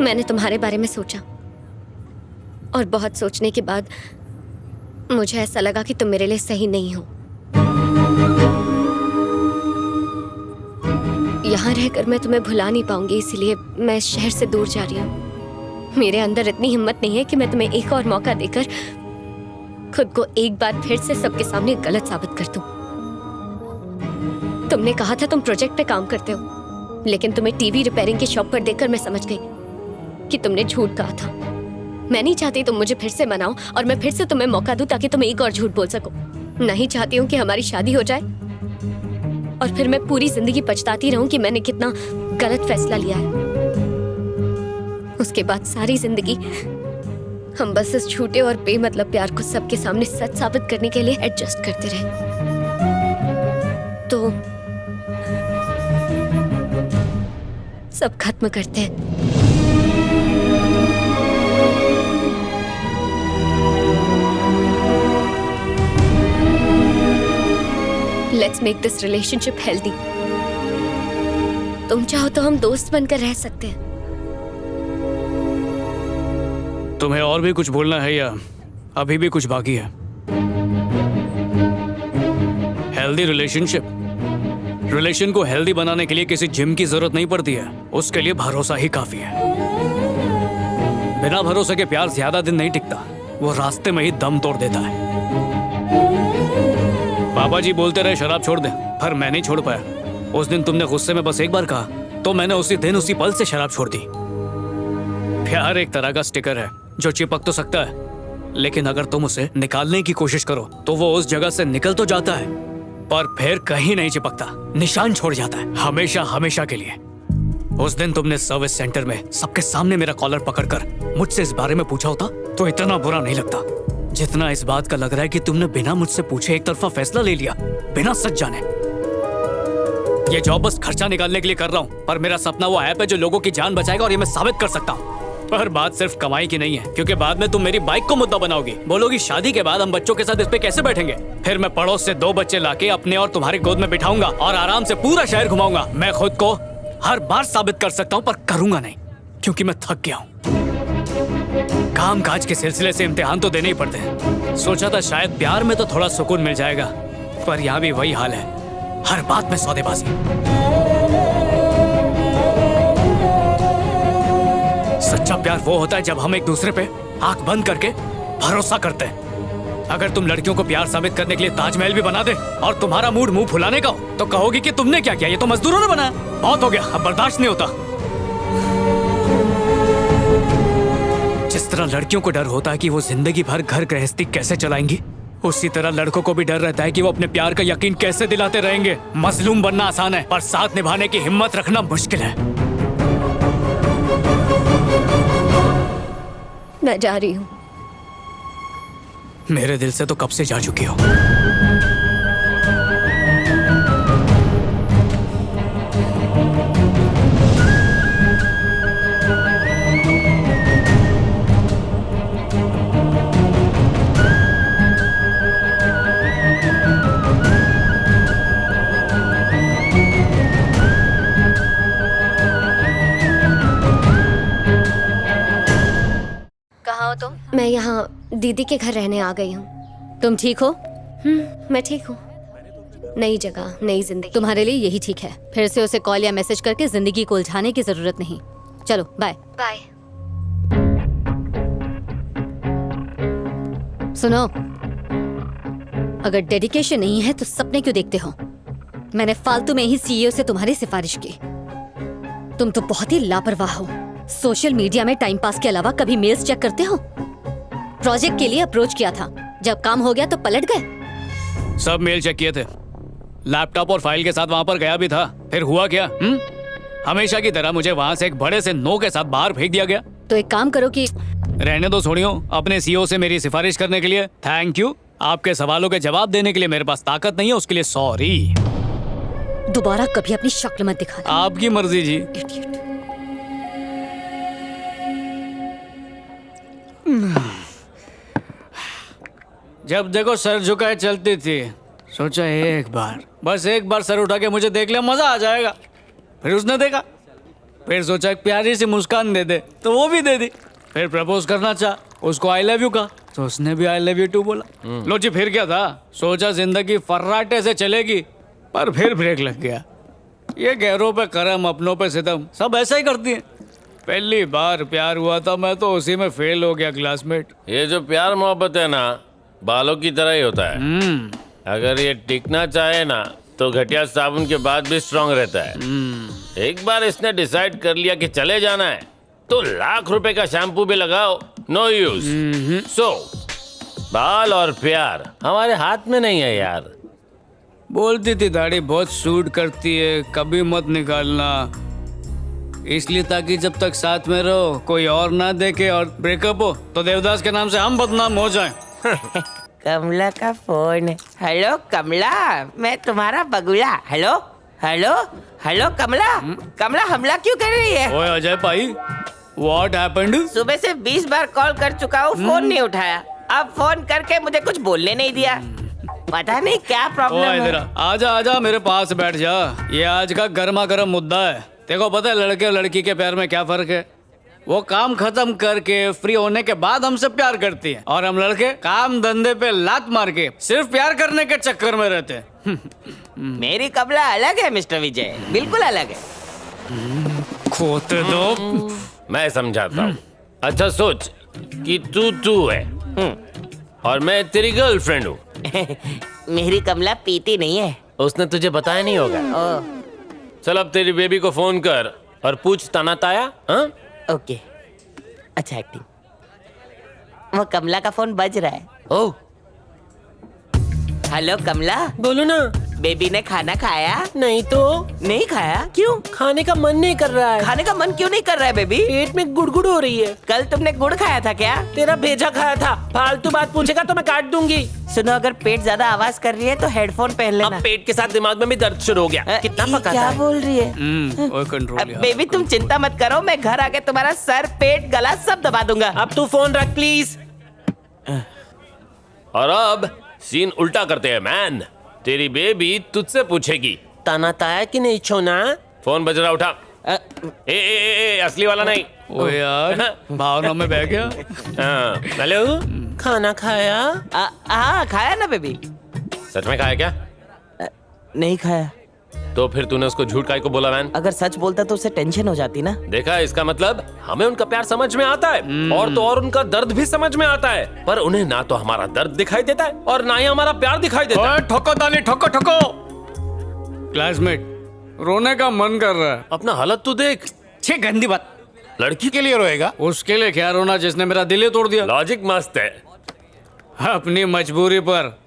मैंने तुम्हारे बारे में सोचा और बहुत सोचने के बाद मुझे ऐसा लगा कि तुम मेरे लिए सही नहीं हो। यहाँ रहकर मैं तुम्हें भुला नहीं पाऊंगी, इसलिए मैं इस शहर से दूर जा रही हूँ। मेरे अंदर इतनी हिम्मत नहीं है कि मैं तुम्हें एक और मौका देकर खुद को एक बार फिर से सबके सामने गलत साबित कर दूं। तुमने कहा था तुम प्रोजेक्ट पे काम करते हो, लेकिन तुम्हें टीवी रिपेयरिंग की शॉप पर देखकर मैं समझ गई कि तुमने झूठ कहा था। मैं नहीं चाहती तुम मुझे फिर से मनाओ और मैं फिर से तुम्हें मौका दूं ताकि तुम एक और झूठ बोल सको। नहीं चाहती हूँ कि हमारी शादी हो जाए और फिर मैं पूरी जिंदगी पछताती रहूं कि मैंने कितना गलत फैसला लिया है। उसके बाद सारी जिंदगी हम बस इस झूठे और बेमतलब प्यार को सबके सामने सच साबित करने के लिए एडजस्ट करते रहे। तो सब खत्म करते हैं। Let's make this relationship healthy. तुम चाहो तो हम दोस्त बनकर रह सकते हैं। तुम्हें और भी कुछ बोलना है या अभी भी कुछ बाकी है? हेल्दी रिलेशन को हेल्दी बनाने के लिए किसी जिम की जरूरत नहीं पड़ती है, उसके लिए भरोसा ही काफी है। बिना भरोसे के प्यार ज्यादा दिन नहीं टिकता, वो रास्ते में ही दम तोड़ देता है। पापा जी बोलते रहे शराब छोड़ दे, पर मैं नहीं छोड़ पाया। उस दिन तुमने गुस्से में बस एक बार कहा तो मैंने उसी दिन उसी पल से शराब छोड़ दी। प्यार एक तरह का स्टिकर है जो चिपक तो सकता है, लेकिन अगर तुम उसे निकालने की कोशिश करो तो वो उस जगह से निकल तो जाता है, पर फिर कहीं नहीं चिपकता, निशान छोड़ जाता है हमेशा हमेशा के लिए। उस दिन तुमने सर्विस सेंटर में सबके सामने मेरा कॉलर पकड़कर मुझसे इस बारे में पूछा होता तो इतना बुरा नहीं लगता जितना इस बात का लग रहा है कि तुमने बिना मुझसे पूछे एक तरफा फैसला ले लिया, बिना सच जाने। ये जॉब बस खर्चा निकालने के लिए कर रहा हूँ, पर मेरा सपना वो ऐप है जो लोगों की जान बचाएगा और ये मैं साबित कर सकता हूँ। पर बात सिर्फ कमाई की नहीं है, क्योंकि बाद में तुम मेरी बाइक को मुद्दा बनाओगी, बोलोगी शादी के बाद हम बच्चों के साथ इस पे कैसे बैठेंगे। फिर मैं पड़ोस से 2 बच्चे लाके अपने और तुम्हारी गोद में बिठाऊंगा और आराम से पूरा शहर घुमाऊंगा। मैं खुद को हर बार साबित कर सकता हूँ, पर करूंगा नहीं, क्योंकि मैं थक गया हूँ। काम काज के सिलसिले से इम्तिहान तो देने ही पड़ते हैं। सोचा था शायद प्यार में तो थोड़ा सुकून मिल जाएगा, पर यहाँ भी वही हाल है, हर बात में सौदेबाजी। सच्चा प्यार वो होता है जब हम एक दूसरे पे आंख बंद करके भरोसा करते हैं। अगर तुम लड़कियों को प्यार साबित करने के लिए ताजमहल भी बना दे और तुम्हारा मूड मुंह फुलाने का हो, तो कहोगी कि तुमने क्या किया, ये तो मजदूरों ने बनाया। बहुत हो गया, अब बर्दाश्त नहीं होता। जिस तरह लड़कियों को डर होता है कि वो जिंदगी भर घर गृहस्थी कैसे चलाएंगी, उसी तरह लड़कों को भी डर रहता है कि वो अपने प्यार का यकीन कैसे दिलाते रहेंगे। मजलूम बनना आसान है, पर साथ निभाने की हिम्मत रखना मुश्किल है। मैं जा रही हूँ। मेरे दिल से तो कब से जा चुकी हो। कहाँ हो तुम? मैं यहाँ दीदी के घर रहने आ गई हूँ। तुम ठीक हो? मैं ठीक हूँ। नई जगह, नई जिंदगी। तुम्हारे लिए यही ठीक है। फिर से उसे कॉल या मैसेज करके जिंदगी को उलझाने की जरूरत नहीं। चलो बाय। बाय। सुनो, अगर डेडिकेशन नहीं है तो सपने क्यों देखते हो? मैंने फालतू में ही सीईओ से तुम्हारी सिफारिश की। तुम तो बहुत ही लापरवाह हो। सोशल मीडिया में टाइम पास के अलावा कभी मेल्स चेक करते हो? प्रोजेक्ट के लिए अप्रोच किया था, जब काम हो गया तो पलट गए। सब मेल चेक किए थे, लैपटॉप और फाइल के साथ वहां पर गया भी था। फिर हुआ क्या? हमेशा की तरह मुझे वहां से एक बड़े से नो के साथ बाहर फेंक दिया गया। तो एक काम करो कि रहने दो, छोड़ियो अपने सीईओ से मेरी सिफारिश करने के लिए थैंक यू। आपके सवालों के जवाब देने के लिए मेरे पास ताकत नहीं है, उसके लिए सॉरी। दोबारा कभी अपनी शक्ल मत दिखा। आपकी मर्जी जी। इडियट। जब देखो सर झुकाए चलती थी, सोचा एक बार, बस एक बार सर उठा के मुझे देख लिया, मजा आ जाएगा। फिर उसने देखा फिर सोचा एक प्यारी सी मुस्कान दे दे, तो वो भी दे दी। फिर प्रपोज करना चाहा, उसको आई लव यू कहा, तो उसने भी आई लव यू टू बोला। लो जी, फिर क्या था, सोचा जिंदगी फर्राटे से चलेगी, पर फिर ब्रेक लग गया। ये गैरों पे करम, अपनों पे सितम, सब ऐसा ही करती हैं। पहली बार प्यार हुआ था, मैं तो उसी में फेल हो गया क्लासमेट। ये जो प्यार मोहब्बत है ना, बालों की तरह ही होता है। अगर ये टिकना चाहे ना, तो घटिया साबुन के बाद भी स्ट्रांग रहता है। एक बार इसने डिसाइड कर लिया कि चले जाना है, तो लाख रुपए का शैम्पू भी लगाओ, नो यूज। सो बाल और प्यार हमारे हाथ में नहीं है यार। बोलती थी दाढ़ी बहुत सूट करती है, कभी मत निकालना, इसलिए ताकि जब तक साथ में रहो कोई और ना देखे और ब्रेकअप हो तो देवदास के नाम से हम बदनाम हो जाएं। कमला का फोन। हेलो कमला, मैं तुम्हारा बगुला। हेलो हेलो हेलो कमला, कमला हमला क्यों कर रही है? ओए अजय भाई, व्हाट हैपेंड? सुबह से 20 बार कॉल कर चुका हूँ, फोन नहीं उठाया। अब फोन करके मुझे कुछ बोलने नहीं दिया। पता नहीं क्या प्रॉब्लम ओए इधर है। आजा आजा, मेरे पास बैठ जा। ये आज का गर्मा गर्म मुद्दा है। देखो पता है लड़के और लड़की के प्यार में क्या फर्क है? वो काम खत्म करके फ्री होने के बाद हमसे प्यार करती है, और हम लड़के काम धंधे पे लात मार के सिर्फ प्यार करने के चक्कर में रहते हैं। मेरी कमला अलग है मिस्टर विजय, बिल्कुल अलग है। खोते दो। मैं समझाता हूँ। अच्छा सोच कि तू है और मैं तेरी गर्लफ्रेंड हूँ। मेरी कमला पीती नहीं है। उसने तुझे बताया नहीं होगा। ओ, चल अब तेरी बेबी को फोन कर और पूछ ताना ताया। हाँ? ओके, अच्छा एक्टिंग। वो कमला का फोन बज रहा है। ओह, हेलो कमला, बोलो ना। बेबी ने खाना खाया? नहीं तो नहीं खाया? क्यों? खाने का मन नहीं कर रहा है। खाने का मन क्यों नहीं कर रहा है बेबी? पेट में गुड़गुड़ हो रही है। कल तुमने गुड़ खाया था क्या? तेरा भेजा खाया था। फालतू बात पूछेगा तो मैं काट दूंगी। सुनो, अगर पेट ज्यादा आवाज कर रही है तो हेडफोन पहन लेना। अब पेट के साथ दिमाग में भी दर्द शुरू हो गया। कितना ये पका क्या था? बोल रही है? ओए कंट्रोल यार। बेबी तुम चिंता मत करो, मैं घर आके तुम्हारा सर, पेट, गला सब दबा दूंगा। अब तू फोन रख प्लीज। और अब सीन उल्टा करते हैं मैन। तेरी बेबी तुझसे पूछेगी ताना ताया कि नहीं छोना। फोन बज रहा, उठा। ए, असली वाला नहीं। ओए यार, भावना में बह गया। हाँ, हेलो, खाना खाया? हाँ खाया ना बेबी। सच में खाया क्या? नहीं खाया। तो फिर तूने उसको झूठ काहे को बोला मैन? अगर सच बोलता तो उसे टेंशन हो जाती ना। देखा, इसका मतलब हमें उनका प्यार समझ में आता है, और तो और उनका दर्द भी समझ में आता है, पर उन्हें ना तो हमारा दर्द दिखाई देता है और ना ही हमारा प्यार दिखाई देता है। ओए ठोको ताली, ठोको ठोको। क्लासमेट, रोने का मन कर रहा है। अपना हालत तो देख। छे गंदी बात। लड़की के लिए रोएगा? उसके लिए क्या रोना जिसने मेरा दिल ही तोड़ दिया। लॉजिक मस्त है। अपनी मजबूरी पर।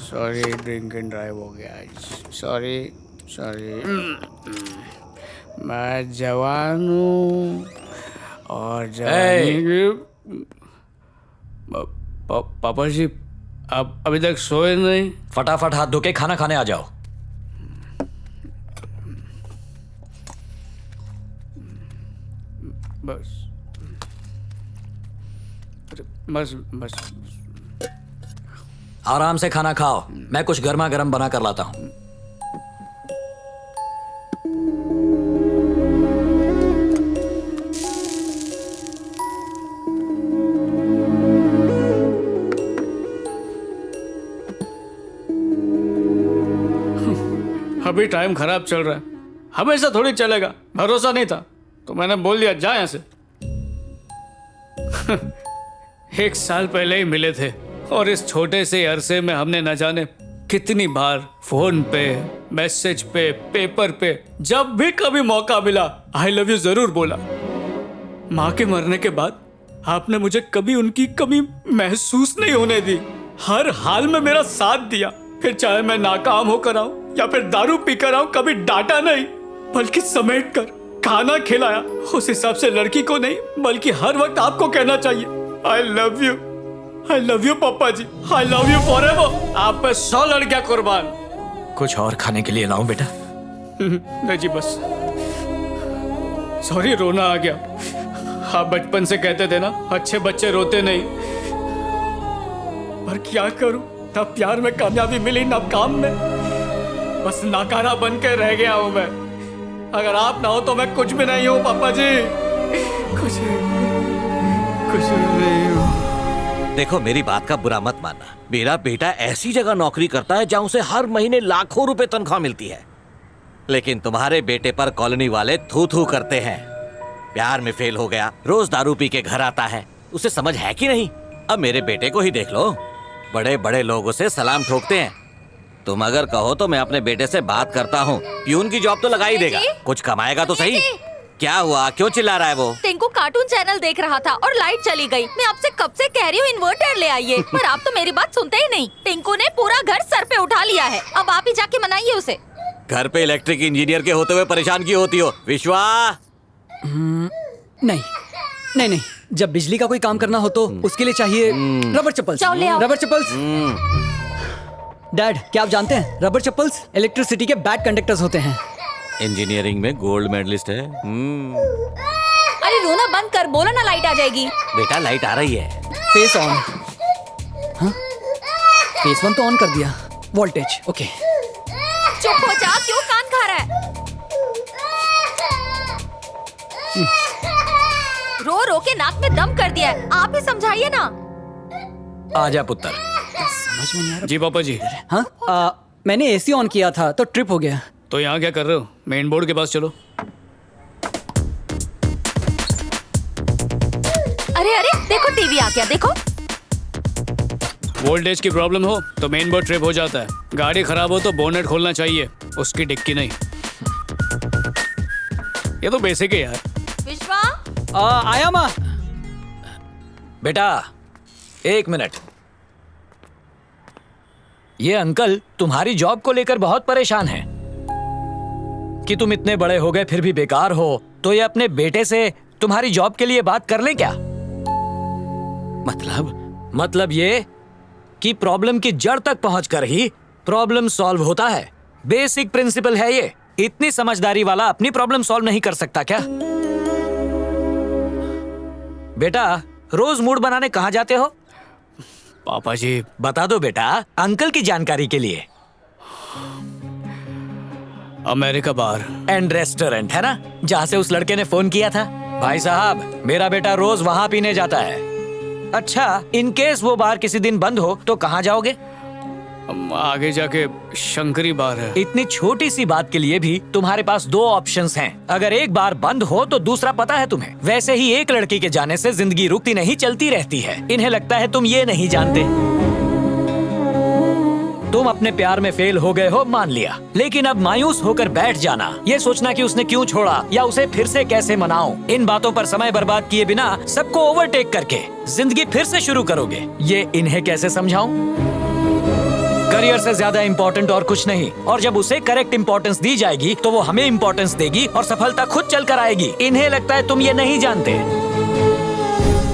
सॉरी, ड्रिंक एंड ड्राइव हो गया आज। सॉरी। मैं जवान हूँ और जवानी की। पापा जी, आप अभी तक सोए नहीं? फटाफट हाथ धो के खाना खाने आ जाओ। बस बस बस। आराम से खाना खाओ, मैं कुछ गर्मा गर्म बना कर लाता हूँ। अभी टाइम खराब चल रहा है, हमेशा थोड़ी चलेगा। भरोसा नहीं था तो मैंने बोल दिया जा यहाँ से। 1 साल पहले ही मिले थे और इस छोटे से अरसे में हमने न जाने कितनी बार फोन पे, मैसेज पे, पेपर पे, जब भी कभी मौका मिला आई लव यू जरूर बोला। माँ के मरने के बाद आपने मुझे कभी उनकी कमी महसूस नहीं होने दी। हर हाल में मेरा साथ दिया, फिर चाहे मैं नाकाम होकर आऊं या फिर दारू पीकर आऊं, कभी डांटा नहीं बल्कि समेट कर खाना खिलाया। उस हिसाब से लड़की को नहीं बल्कि हर वक्त आपको कहना चाहिए I love you, I love you पापा जी, आई लव यू फॉरएवर। आप पे 100 लड़कियां कुर्बान। कुछ और खाने के लिए लाऊं बेटा? नहीं जी बस। सॉरी, रोना आ गया। आप बचपन से कहते थे ना अच्छे बच्चे रोते नहीं, पर क्या करूं, ना प्यार में कामयाबी मिली ना काम में। बस नाकारा बन के रह गया हूं मैं। अगर आप ना हो तो मैं कुछ भी नहीं हूं पापा जी, कुछ भी नहीं हूं। देखो मेरी बात का बुरा मत मानना, मेरा बेटा ऐसी जगह नौकरी करता है जहां उसे हर महीने लाखों रुपए तनख्वाह मिलती है, लेकिन तुम्हारे बेटे पर कॉलोनी वाले थू थू करते हैं। प्यार में फेल हो गया, रोज दारू पी के घर आता है, उसे समझ है कि नहीं? अब मेरे बेटे को ही देख लो, बड़े बड़े लोग उसे सलाम ठोकते हैं। तुम अगर कहो तो मैं अपने बेटे से बात करता हूँ, प्यून की जॉब तो लगा ही देगा, कुछ कमाएगा तो सही। क्या हुआ, क्यों चिल्ला रहा है वो? टिंकू कार्टून चैनल देख रहा था और लाइट चली गई। मैं आपसे कब से कह रही हूँ इन्वर्टर ले आइए, पर आप तो मेरी बात सुनते ही नहीं। टिंकू ने पूरा घर सर पे उठा लिया है, अब आप ही जाके मनाइए उसे। घर पे इलेक्ट्रिक इंजीनियर के होते हुए परेशान क्यों होती हो विश्वा? नहीं नहीं नहीं, जब बिजली का कोई काम करना हो तो उसके लिए चाहिए रबर चप्पल्स। जाओ ले आओ। रबर चप्पल्स। डैड, क्या आप जानते हैं रबर चप्पल्स इलेक्ट्रिसिटी के बैड कंडक्टर्स होते हैं। इंजीनियरिंग में गोल्ड मेडलिस्ट है। अरे रोना बंद कर, बोलो ना लाइट आ जाएगी। बेटा लाइट आ रही है। Face on. हाँ? फेस 1 तो ऑन कर दिया। Voltage okay. चुप हो जा, क्यों कान खा रहा है? रो रो के नाक में दम कर दिया है, आप ही समझाइए ना। आजा पुत्र। समझ में नहीं आ रहा। जी पापा जी। हाँ, मैंने एसी ऑन किया था तो ट्रिप हो गया। तो यहाँ क्या कर रहे हो? मेन बोर्ड के पास चलो। अरे अरे देखो, टीवी आ गया, देखो। वोल्टेज की प्रॉब्लम हो तो मेन बोर्ड ट्रिप हो जाता है, गाड़ी खराब हो तो बोनेट खोलना चाहिए, उसकी डिक्की नहीं। ये तो बेसिक है यार। विश्वा, आया माँ। बेटा 1 मिनट। ये अंकल तुम्हारी जॉब को लेकर बहुत परेशान हैं कि तुम इतने बड़े हो गए फिर भी बेकार हो, तो ये अपने बेटे से तुम्हारी जॉब के लिए बात कर ले क्या? मतलब ये कि प्रॉब्लम की जड़ तक पहुंचकर ही प्रॉब्लम सॉल्व होता है। बेसिक प्रिंसिपल है ये। इतनी समझदारी वाला अपनी प्रॉब्लम सॉल्व नहीं कर सकता क्या? बेटा रोज मूड बनाने कहाँ जाते हो? पापा जी बता दो बेटा, अंकल की जानकारी के लिए। अमेरिका बार एंड रेस्टोरेंट है ना, जहाँ से उस लड़के ने फोन किया था। भाई साहब, मेरा बेटा रोज वहाँ पीने जाता है। अच्छा, इन केस वो बार किसी दिन बंद हो तो कहाँ जाओगे? आगे जाके शंकरी बार है। इतनी छोटी सी बात के लिए भी तुम्हारे पास 2 ऑप्शंस हैं। अगर एक बार बंद हो तो दूसरा पता है तुम्हें। वैसे ही एक लड़की के जाने से जिंदगी रुकती नहीं, चलती रहती है। इन्हें लगता है तुम ये नहीं जानते। तुम अपने प्यार में फेल हो गए हो, मान लिया, लेकिन अब मायूस होकर बैठ जाना, ये सोचना कि उसने क्यों छोड़ा या उसे फिर से कैसे मनाऊं, इन बातों पर समय बर्बाद किए बिना सबको ओवरटेक करके जिंदगी फिर से शुरू करोगे, ये इन्हें कैसे समझाऊं? करियर से ज्यादा इंपॉर्टेंट और कुछ नहीं, और जब उसे करेक्ट इंपॉर्टेंस दी जाएगी तो वो हमें इंपॉर्टेंस देगी और सफलता खुद चल कर आएगी। इन्हें लगता है तुम ये नहीं जानते।